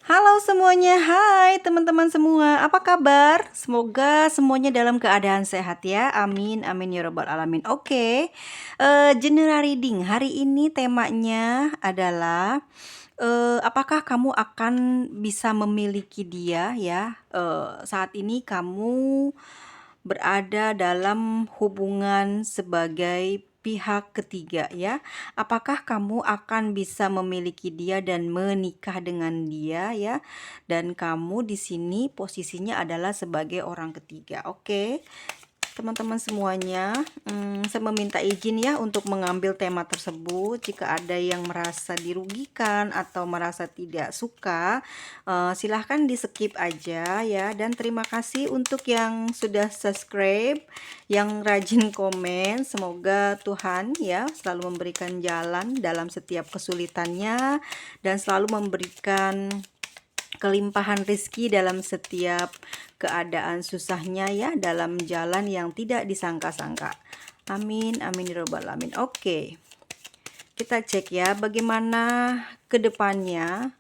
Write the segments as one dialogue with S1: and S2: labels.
S1: Halo semuanya, hai teman-teman semua, apa kabar? Semoga semuanya dalam keadaan sehat ya, amin, amin ya robbal alamin. Oke, general reading hari ini temanya adalah apakah kamu akan bisa memiliki dia ya? Saat ini kamu berada dalam hubungan sebagai pihak ketiga ya. Apakah kamu akan bisa memiliki dia dan menikah dengan dia ya? Dan kamu di sini posisinya adalah sebagai orang ketiga. Oke. Teman-teman semuanya, saya meminta izin ya untuk mengambil tema tersebut. Jika ada yang merasa dirugikan atau merasa tidak suka, silahkan di skip aja ya. Dan terima kasih untuk yang sudah subscribe, yang rajin komen. Semoga Tuhan ya selalu memberikan jalan dalam setiap kesulitannya dan selalu memberikan kelimpahan rezeki dalam setiap keadaan susahnya ya, dalam jalan yang tidak disangka-sangka. Amin, amin ya robbal alamin. Oke, kita cek ya bagaimana kedepannya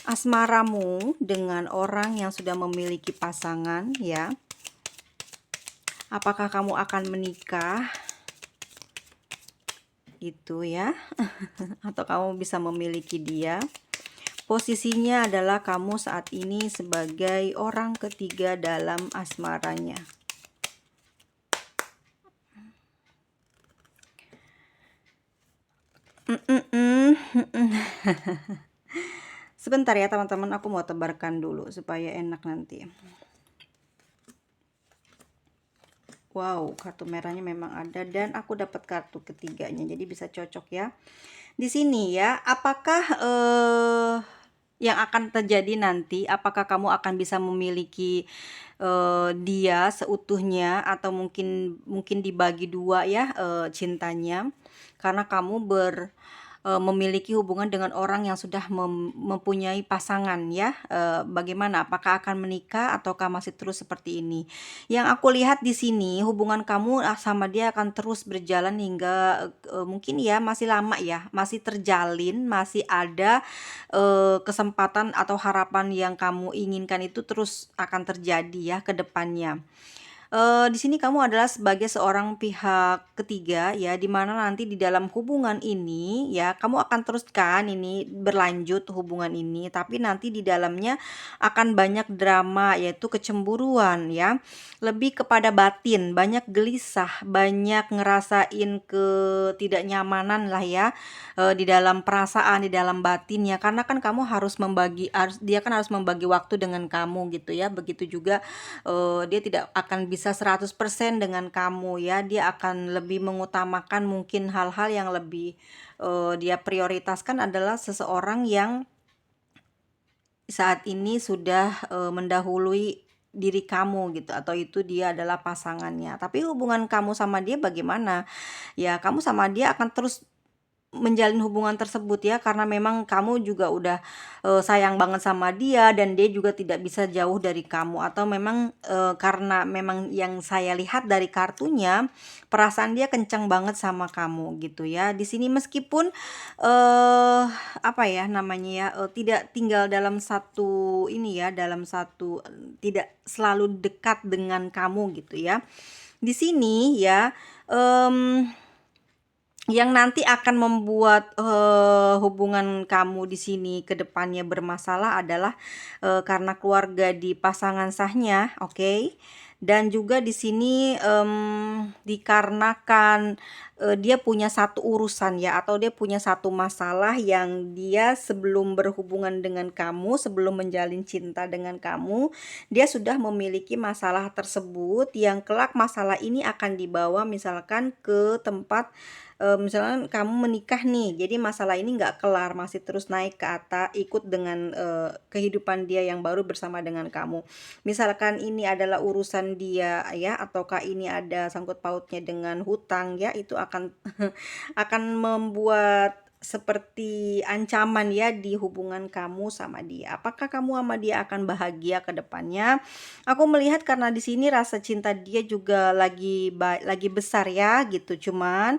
S1: asmaramu dengan orang yang sudah memiliki pasangan ya. Apakah kamu akan menikah gitu ya, atau kamu bisa memiliki dia. Posisinya adalah kamu saat ini sebagai orang ketiga dalam asmaranya. Sebentar ya teman-teman, aku mau tebarkan dulu supaya enak nanti. Wow, kartu merahnya memang ada dan aku dapat kartu ketiganya, jadi bisa cocok ya. Di sini ya, apakah yang akan terjadi nanti? Apakah kamu akan bisa memiliki dia seutuhnya atau mungkin dibagi dua ya cintanya? Karena kamu memiliki hubungan dengan orang yang sudah mempunyai pasangan ya. Bagaimana? Apakah akan menikah ataukah masih terus seperti ini? Yang aku lihat di sini hubungan kamu sama dia akan terus berjalan hingga mungkin ya masih lama ya, masih terjalin, masih ada kesempatan atau harapan yang kamu inginkan itu terus akan terjadi ya ke depannya. Di sini kamu adalah sebagai seorang pihak ketiga ya, di mana nanti di dalam hubungan ini ya, kamu akan teruskan ini berlanjut hubungan ini, tapi nanti di dalamnya akan banyak drama yaitu kecemburuan ya, lebih kepada batin, banyak gelisah, banyak ngerasain ketidaknyamanan lah ya, di dalam perasaan, di dalam batinnya, karena kan kamu dia kan harus membagi waktu dengan kamu gitu ya, begitu juga dia tidak akan bisa 100% dengan kamu ya, dia akan lebih mengutamakan mungkin hal-hal yang lebih dia prioritaskan adalah seseorang yang saat ini sudah mendahului diri kamu gitu, atau itu dia adalah pasangannya. Tapi hubungan kamu sama dia bagaimana? Ya, kamu sama dia akan terus menjalin hubungan tersebut ya, karena memang kamu juga udah sayang banget sama dia dan dia juga tidak bisa jauh dari kamu, atau memang karena memang yang saya lihat dari kartunya perasaan dia kencang banget sama kamu gitu ya. Di sini meskipun apa ya namanya ya, tidak tinggal dalam satu ini ya, dalam satu tidak selalu dekat dengan kamu gitu ya. Di sini ya, yang nanti akan membuat hubungan kamu di sini ke depannya bermasalah adalah karena keluarga di pasangan sahnya, oke? Dan juga di sini dikarenakan dia punya satu urusan ya, atau dia punya satu masalah yang dia sebelum berhubungan dengan kamu, sebelum menjalin cinta dengan kamu, dia sudah memiliki masalah tersebut yang kelak masalah ini akan dibawa misalkan ke tempat misalkan kamu menikah nih, jadi masalah ini nggak kelar, masih terus naik ke atas, ikut dengan kehidupan dia yang baru bersama dengan kamu. Misalkan ini adalah urusan dia ya, ataukah ini ada sangkut pautnya dengan hutang ya, itu akan akan membuat seperti ancaman ya di hubungan kamu sama dia. Apakah kamu sama dia akan bahagia ke depannya? Aku melihat karena di sini rasa cinta dia juga lagi besar ya gitu. Cuman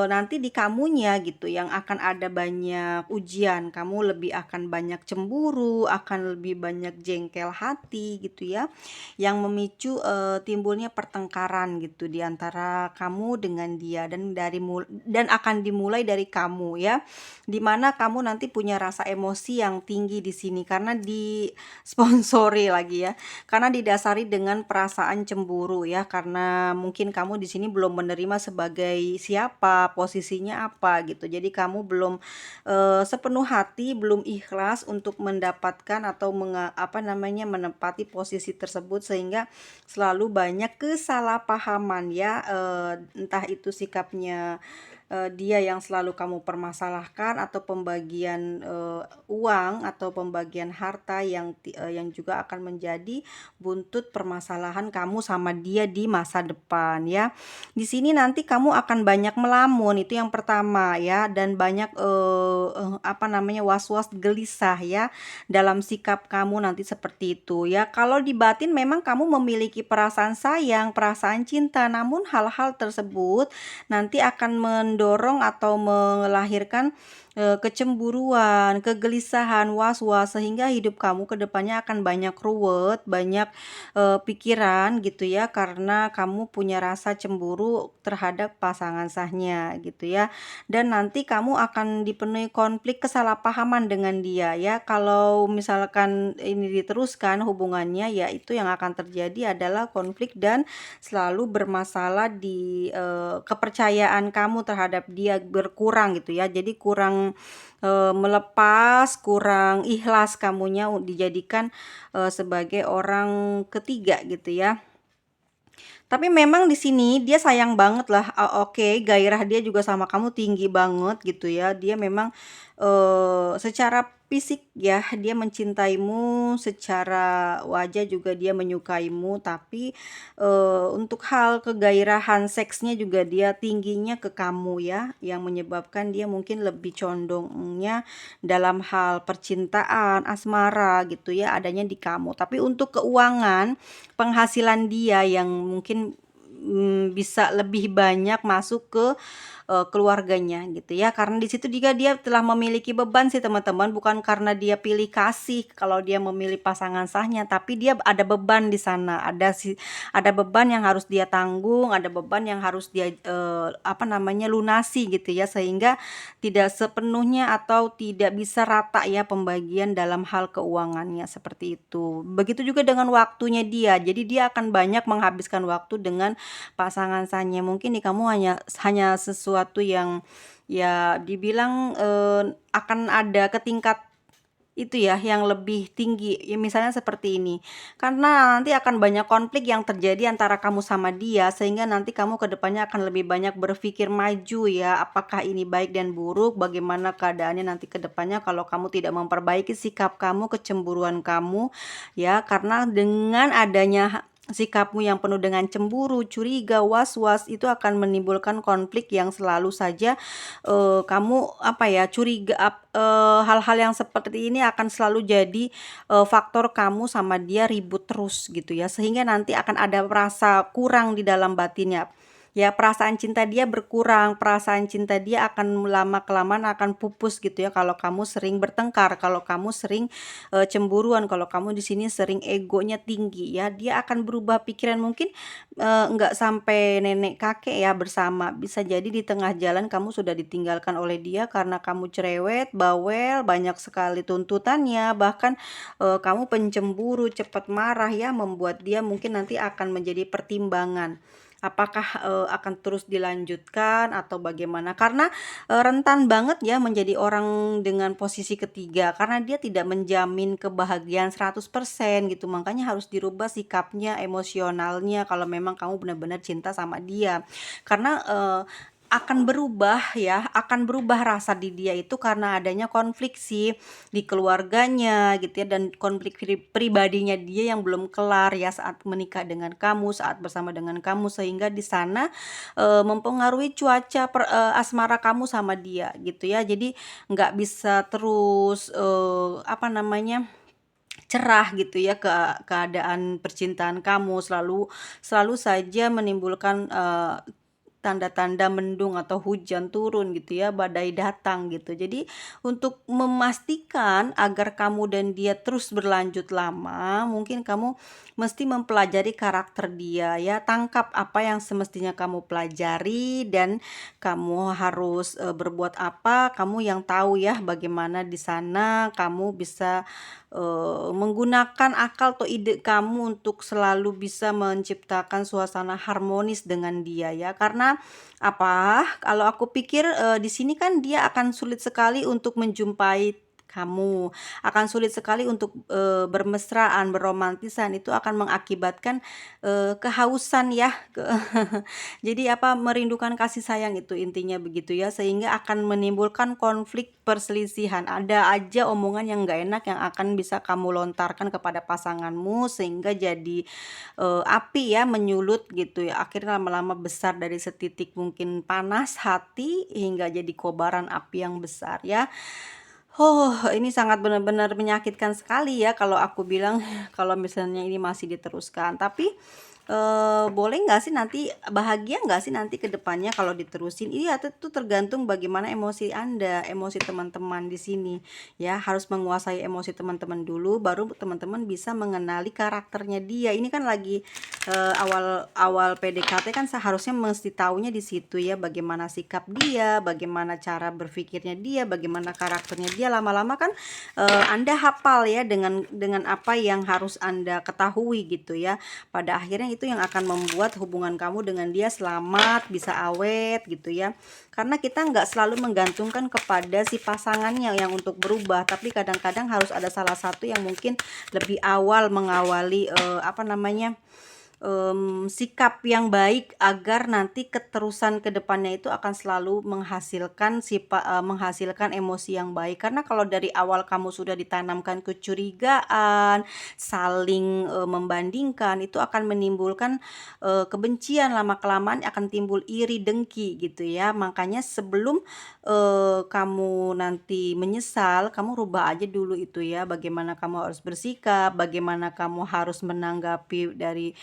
S1: nanti di kamunya gitu yang akan ada banyak ujian, kamu lebih akan banyak cemburu, akan lebih banyak jengkel hati gitu ya, yang memicu timbulnya pertengkaran gitu di antara kamu dengan dia, dan akan dimulai dari kamu ya, dimana kamu nanti punya rasa emosi yang tinggi di sini karena disponsori lagi ya, karena didasari dengan perasaan cemburu ya, karena mungkin kamu di sini belum menerima sebagai siapa, posisinya apa gitu. Jadi kamu belum sepenuh hati, belum ikhlas untuk mendapatkan atau menempati posisi tersebut, sehingga selalu banyak kesalahpahaman ya, entah itu sikapnya dia yang selalu kamu permasalahkan, atau pembagian uang atau pembagian harta yang juga akan menjadi buntut permasalahan kamu sama dia di masa depan ya. Di sini nanti kamu akan banyak melamun, itu yang pertama ya, dan banyak was-was gelisah ya dalam sikap kamu nanti seperti itu ya. Kalau di batin memang kamu memiliki perasaan sayang, perasaan cinta, namun hal-hal tersebut nanti akan mendorong atau melahirkan kecemburuan, kegelisahan, was-was, sehingga hidup kamu ke depannya akan banyak ruwet, banyak pikiran gitu ya, karena kamu punya rasa cemburu terhadap pasangan sahnya gitu ya. Dan nanti kamu akan dipenuhi konflik kesalahpahaman dengan dia ya. Kalau misalkan ini diteruskan hubungannya, ya itu yang akan terjadi adalah konflik dan selalu bermasalah di kepercayaan kamu terhadap dia berkurang gitu ya. Jadi kurang melepas, kurang ikhlas kamunya dijadikan sebagai orang ketiga gitu ya. Tapi memang di sini dia sayang banget lah, oke, gairah dia juga sama kamu tinggi banget gitu ya. Dia memang secara fisik ya dia mencintaimu, secara wajah juga dia menyukaimu, tapi untuk hal kegairahan seksnya juga dia tingginya ke kamu ya, yang menyebabkan dia mungkin lebih condongnya dalam hal percintaan, asmara gitu ya, adanya di kamu. Tapi untuk keuangan, penghasilan dia yang mungkin bisa lebih banyak masuk ke keluarganya gitu ya, karena di situ juga dia telah memiliki beban sih teman-teman, bukan karena dia pilih kasih kalau dia memilih pasangan sahnya, tapi dia ada beban di sana, ada beban yang harus dia tanggung, ada beban yang harus dia lunasi gitu ya, sehingga tidak sepenuhnya atau tidak bisa rata ya pembagian dalam hal keuangannya seperti itu. Begitu juga dengan waktunya dia. Jadi dia akan banyak menghabiskan waktu dengan pasangan sahnya. Mungkin di kamu hanya sesuatu yang ya dibilang akan ada ke tingkat itu ya yang lebih tinggi ya, misalnya seperti ini, karena nanti akan banyak konflik yang terjadi antara kamu sama dia, sehingga nanti kamu ke depannya akan lebih banyak berpikir maju ya, apakah ini baik dan buruk, bagaimana keadaannya nanti ke depannya kalau kamu tidak memperbaiki sikap kamu, kecemburuan kamu ya, karena dengan adanya sikapmu yang penuh dengan cemburu, curiga, was-was, itu akan menimbulkan konflik yang selalu saja kamu curiga, hal-hal yang seperti ini akan selalu jadi faktor kamu sama dia ribut terus gitu ya, sehingga nanti akan ada rasa kurang di dalam batinnya. Ya, perasaan cinta dia berkurang, perasaan cinta dia akan lama-kelamaan akan pupus gitu ya kalau kamu sering bertengkar, kalau kamu sering cemburuan, kalau kamu di sini sering egonya tinggi ya, dia akan berubah pikiran, mungkin nggak sampai nenek kakek ya bersama, bisa jadi di tengah jalan kamu sudah ditinggalkan oleh dia karena kamu cerewet, bawel, banyak sekali tuntutannya, bahkan kamu pencemburu, cepat marah ya, membuat dia mungkin nanti akan menjadi pertimbangan. Apakah akan terus dilanjutkan atau bagaimana? Karena rentan banget ya menjadi orang dengan posisi ketiga, karena dia tidak menjamin kebahagiaan 100% gitu. Makanya harus dirubah sikapnya, emosionalnya kalau memang kamu benar-benar cinta sama dia. Karena akan berubah rasa di dia itu karena adanya konflik sih di keluarganya gitu ya, dan konflik pribadinya dia yang belum kelar ya saat menikah dengan kamu, saat bersama dengan kamu, sehingga di sana mempengaruhi cuaca asmara kamu sama dia gitu ya. Jadi nggak bisa terus cerah gitu ya keadaan percintaan kamu, selalu saja menimbulkan tanda-tanda mendung atau hujan turun gitu ya, badai datang gitu. Jadi untuk memastikan agar kamu dan dia terus berlanjut lama, mungkin kamu mesti mempelajari karakter dia ya. Tangkap apa yang semestinya kamu pelajari dan kamu harus berbuat apa, kamu yang tahu ya bagaimana di sana kamu bisa menggunakan akal atau ide kamu untuk selalu bisa menciptakan suasana harmonis dengan dia ya. Karena apa? Kalau aku pikir di sini kan dia akan sulit sekali untuk menjumpai kamu, akan sulit sekali untuk bermesraan, berromantisan, itu akan mengakibatkan kehausan ya. Jadi apa, merindukan kasih sayang itu intinya begitu ya, sehingga akan menimbulkan konflik perselisihan. Ada aja omongan yang nggak enak yang akan bisa kamu lontarkan kepada pasanganmu sehingga jadi api ya, menyulut gitu ya. Akhirnya lama-lama besar dari setitik mungkin panas hati hingga jadi kobaran api yang besar ya. Ini sangat benar-benar menyakitkan sekali ya kalau aku bilang kalau misalnya ini masih diteruskan. Tapi boleh nggak sih nanti, bahagia nggak sih nanti ke depannya kalau diterusin? Iya, itu tergantung bagaimana emosi Anda, emosi teman-teman di sini ya. Harus menguasai emosi teman-teman dulu, baru teman-teman bisa mengenali karakternya dia. Ini kan lagi awal PDKT kan seharusnya mesti taunya di situ ya, bagaimana sikap dia, bagaimana cara berpikirnya dia, bagaimana karakternya dia. Lama-lama kan Anda hafal ya dengan apa yang harus Anda ketahui gitu ya. Pada akhirnya itu yang akan membuat hubungan kamu dengan dia selamat, bisa awet gitu ya. Karena kita nggak selalu menggantungkan kepada si pasangannya yang untuk berubah, tapi kadang-kadang harus ada salah satu yang mungkin lebih awal mengawali sikap yang baik agar nanti keterusan ke depannya itu akan selalu menghasilkan emosi yang baik. Karena kalau dari awal kamu sudah ditanamkan kecurigaan, saling membandingkan, itu akan menimbulkan kebencian, lama-kelamaan akan timbul iri, dengki gitu ya. Makanya sebelum kamu nanti menyesal, kamu rubah aja dulu itu ya, bagaimana kamu harus bersikap, bagaimana kamu harus menanggapi dari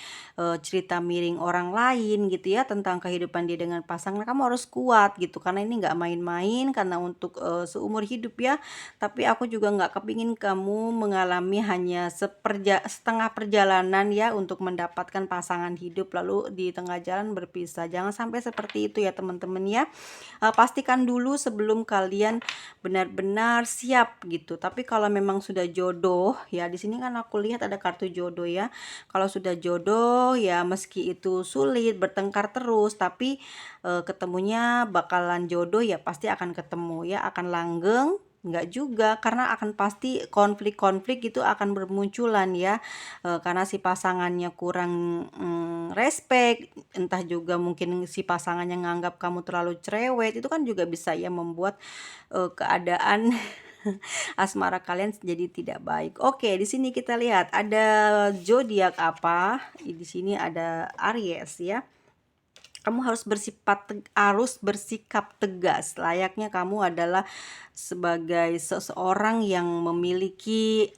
S1: cerita miring orang lain gitu ya tentang kehidupan dia dengan pasangan. Kamu harus kuat gitu, karena ini nggak main-main, karena untuk seumur hidup ya. Tapi aku juga nggak kepingin kamu mengalami hanya setengah perjalanan ya untuk mendapatkan pasangan hidup lalu di tengah jalan berpisah. Jangan sampai seperti itu ya teman-teman ya. Pastikan dulu sebelum kalian benar-benar siap gitu. Tapi kalau memang sudah jodoh ya, di sini kan aku lihat ada kartu jodoh ya. Kalau sudah jodoh ya, meski itu sulit, bertengkar terus, tapi ketemunya bakalan jodoh ya, pasti akan ketemu ya. Akan langgeng enggak juga, karena akan pasti konflik-konflik itu akan bermunculan ya. Karena si pasangannya kurang respect, entah juga mungkin si pasangannya nganggap kamu terlalu cerewet, itu kan juga bisa ya membuat keadaan asmara kalian jadi tidak baik. Oke, di sini kita lihat ada zodiak apa? Di sini ada Aries ya. Kamu harus bersikap tegas. Layaknya kamu adalah sebagai seseorang yang memiliki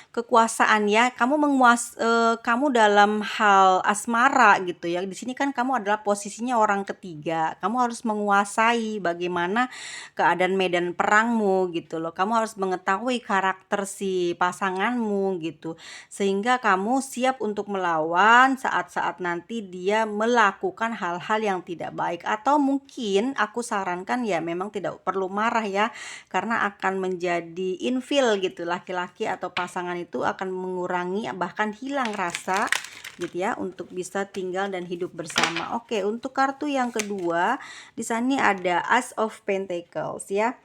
S1: kekuasaan ya. Kamu dalam hal asmara gitu ya. Di sini kan kamu adalah posisinya orang ketiga. Kamu harus menguasai bagaimana keadaan medan perangmu gitu loh. Kamu harus mengetahui karakter si pasanganmu gitu, sehingga kamu siap untuk melawan saat-saat nanti dia melakukan hal-hal yang tidak baik. Atau mungkin aku sarankan ya memang tidak perlu marah ya, karena akan menjadi infil gitu. Laki-laki atau pasangan itu akan mengurangi bahkan hilang rasa gitu ya untuk bisa tinggal dan hidup bersama. Oke, untuk kartu yang kedua di sini ada Ace of Pentacles ya.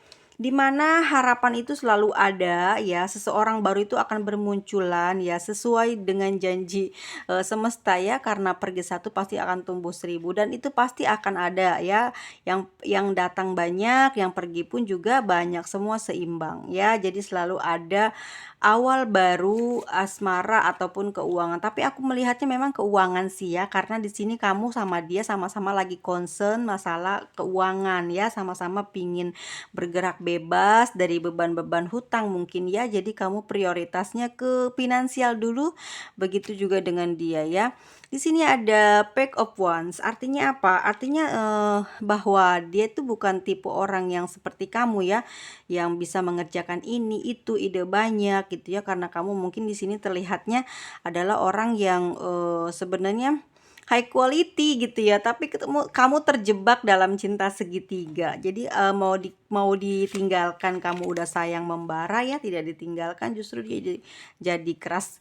S1: Dimana harapan itu selalu ada ya, seseorang baru itu akan bermunculan ya, sesuai dengan janji semesta ya, karena pergi satu pasti akan tumbuh 1000, dan itu pasti akan ada ya, yang datang banyak, yang pergi pun juga banyak, semua seimbang ya. Jadi selalu ada awal baru asmara ataupun keuangan. Tapi aku melihatnya memang keuangan sih ya, karena di sini kamu sama dia sama-sama lagi concern masalah keuangan ya, sama-sama pingin bergerak bebas dari beban-beban hutang mungkin ya. Jadi kamu prioritasnya ke finansial dulu. Begitu juga dengan dia ya. Di sini ada Pack of Wands. Artinya apa? Artinya bahwa dia itu bukan tipe orang yang seperti kamu ya, yang bisa mengerjakan ini itu ide banyak gitu ya. Karena kamu mungkin di sini terlihatnya adalah orang yang sebenarnya high quality gitu ya, tapi kamu terjebak dalam cinta segitiga. Jadi mau ditinggalkan, kamu udah sayang membara ya, tidak ditinggalkan justru dia jadi keras,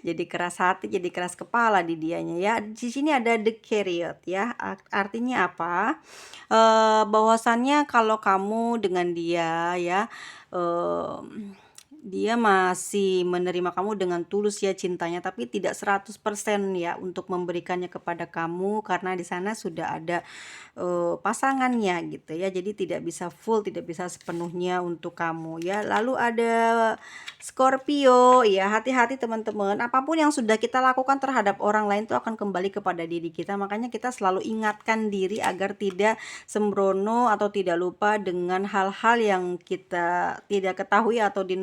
S1: jadi keras hati, jadi keras kepala di dianya ya. Di sini ada the Chariot ya. Artinya apa? Bahwasannya kalau kamu dengan dia ya, dia masih menerima kamu dengan tulus ya cintanya, tapi tidak 100% ya untuk memberikannya kepada kamu, karena di sana sudah ada pasangannya gitu ya. Jadi tidak bisa full, tidak bisa sepenuhnya untuk kamu ya. Lalu ada Scorpio ya, hati-hati teman-teman. Apapun yang sudah kita lakukan terhadap orang lain itu akan kembali kepada diri kita. Makanya kita selalu ingatkan diri agar tidak sembrono atau tidak lupa dengan hal-hal yang kita tidak ketahui atau di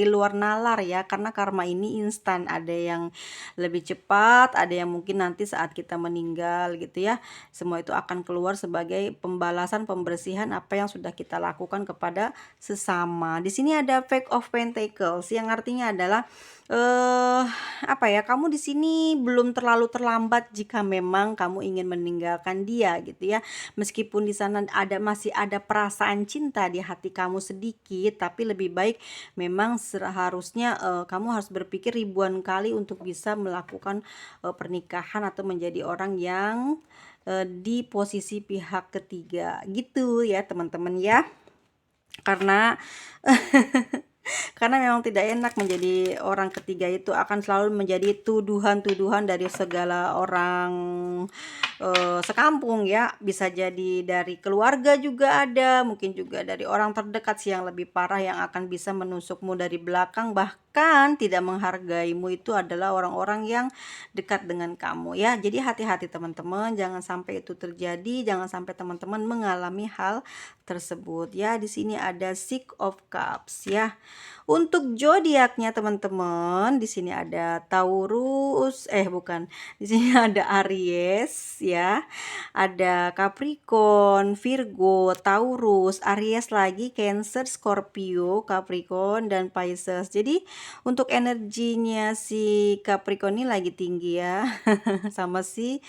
S1: luar nalar ya, karena karma ini instan, ada yang lebih cepat, ada yang mungkin nanti saat kita meninggal gitu ya. Semua itu akan keluar sebagai pembalasan, pembersihan apa yang sudah kita lakukan kepada sesama. Di sini ada Pack of Pentacles yang artinya adalah apa ya, kamu di sini belum terlalu terlambat jika memang kamu ingin meninggalkan dia gitu ya. Meskipun di sana masih ada perasaan cinta di hati kamu sedikit, tapi lebih baik memang seharusnya kamu harus berpikir ribuan kali untuk bisa melakukan pernikahan atau menjadi orang yang di posisi pihak ketiga gitu ya teman-teman ya. Karena karena memang tidak enak menjadi orang ketiga, itu akan selalu menjadi tuduhan-tuduhan dari segala orang sekampung ya. Bisa jadi dari keluarga juga ada, mungkin juga dari orang terdekat sih yang lebih parah, yang akan bisa menusukmu dari belakang, bahkan tidak menghargaimu. Itu adalah orang-orang yang dekat dengan kamu ya. Jadi hati-hati teman-teman, jangan sampai itu terjadi, jangan sampai teman-teman mengalami hal tersebut ya. Di sini ada Six of Cups ya. Untuk zodiaknya teman-teman, di sini ada Taurus, bukan. Di sini ada Aries ya. Ada Capricorn, Virgo, Taurus, Aries lagi, Cancer, Scorpio, Capricorn dan Pisces. Jadi untuk energinya si Capricorn ini lagi tinggi ya. Sama si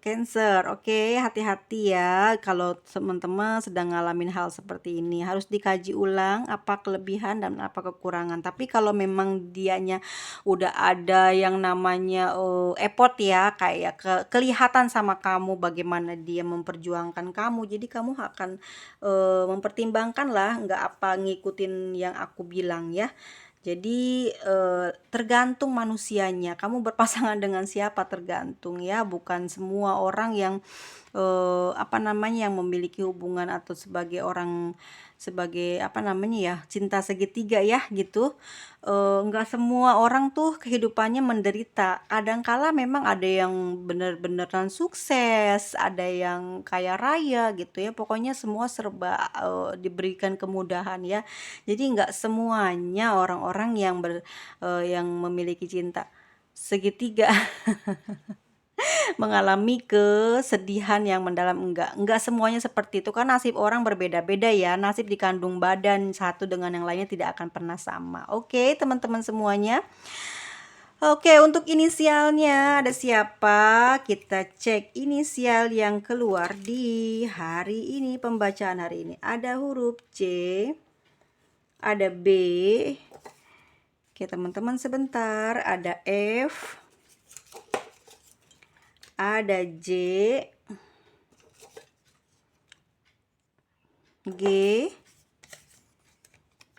S1: Cancer. Oke, hati-hati ya kalau teman-teman sedang ngalamin hal seperti ini. Harus dikaji ulang apa kelebihan dan apa kekurangan. Tapi kalau memang dianya udah ada yang namanya effort ya, kayak kelihatan sama kamu bagaimana dia memperjuangkan kamu, jadi kamu akan mempertimbangkan lah, nggak apa ngikutin yang aku bilang ya. Jadi tergantung manusianya, kamu berpasangan dengan siapa tergantung ya, bukan semua orang yang yang memiliki hubungan atau sebagai orang, sebagai cinta segitiga ya gitu. Nggak semua orang tuh kehidupannya menderita. Kadangkala memang ada yang bener-beneran sukses, ada yang kaya raya gitu ya. Pokoknya semua serba diberikan kemudahan ya. Jadi nggak semuanya orang-orang yang memiliki cinta segitiga mengalami kesedihan yang mendalam. Enggak semuanya seperti itu, kan nasib orang berbeda-beda ya, nasib dikandung badan satu dengan yang lainnya tidak akan pernah sama. Oke teman-teman semuanya. Oke, untuk inisialnya ada siapa? Kita cek inisial yang keluar di hari ini, pembacaan hari ini. Ada huruf C, ada B. Oke teman-teman sebentar, ada F, ada J, G,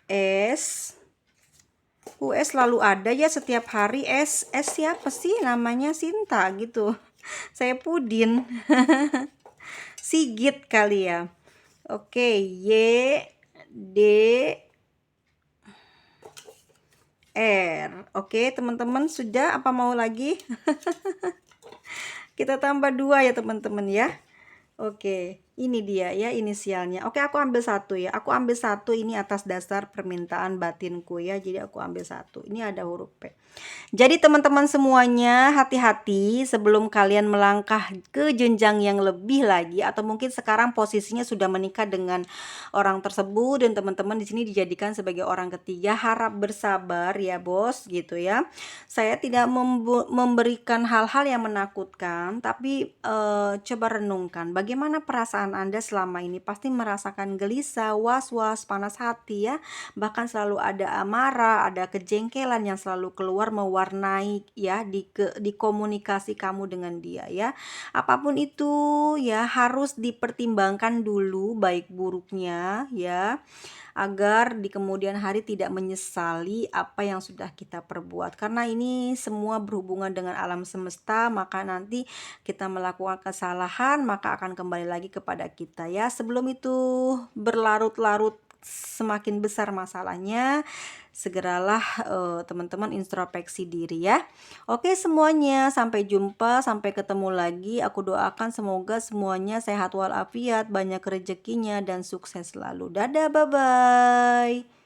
S1: S. S selalu ada ya setiap hari. S siapa sih namanya? Sinta gitu. Saya Pudin. Sigit kali ya. Oke, Y, D, R. Oke teman-teman, sudah apa mau lagi? Kita tambah 2 ya teman-teman ya. Oke. Ini dia ya inisialnya. Oke, aku ambil satu ya. Aku ambil satu ini atas dasar permintaan batinku ya. Jadi aku ambil satu. Ini ada huruf P. Jadi teman-teman semuanya hati-hati sebelum kalian melangkah ke jenjang yang lebih lagi, atau mungkin sekarang posisinya sudah menikah dengan orang tersebut dan teman-teman di sini dijadikan sebagai orang ketiga. Harap bersabar ya bos gitu ya. Saya tidak memberikan hal-hal yang menakutkan, tapi coba renungkan bagaimana perasaan Anda selama ini. Pasti merasakan gelisah, was-was, panas hati ya. Bahkan selalu ada amarah, ada kejengkelan yang selalu keluar mewarnai ya di komunikasi kamu dengan dia ya. Apapun itu ya harus dipertimbangkan dulu baik buruknya ya, agar di kemudian hari tidak menyesali apa yang sudah kita perbuat. Karena ini semua berhubungan dengan alam semesta, maka nanti kita melakukan kesalahan maka akan kembali lagi kepada kita ya. Sebelum itu berlarut-larut semakin besar masalahnya, segeralah teman-teman introspeksi diri ya. Oke semuanya, sampai jumpa, sampai ketemu lagi. Aku doakan semoga semuanya sehat walafiat, banyak rezekinya dan sukses selalu. Dadah, bye bye.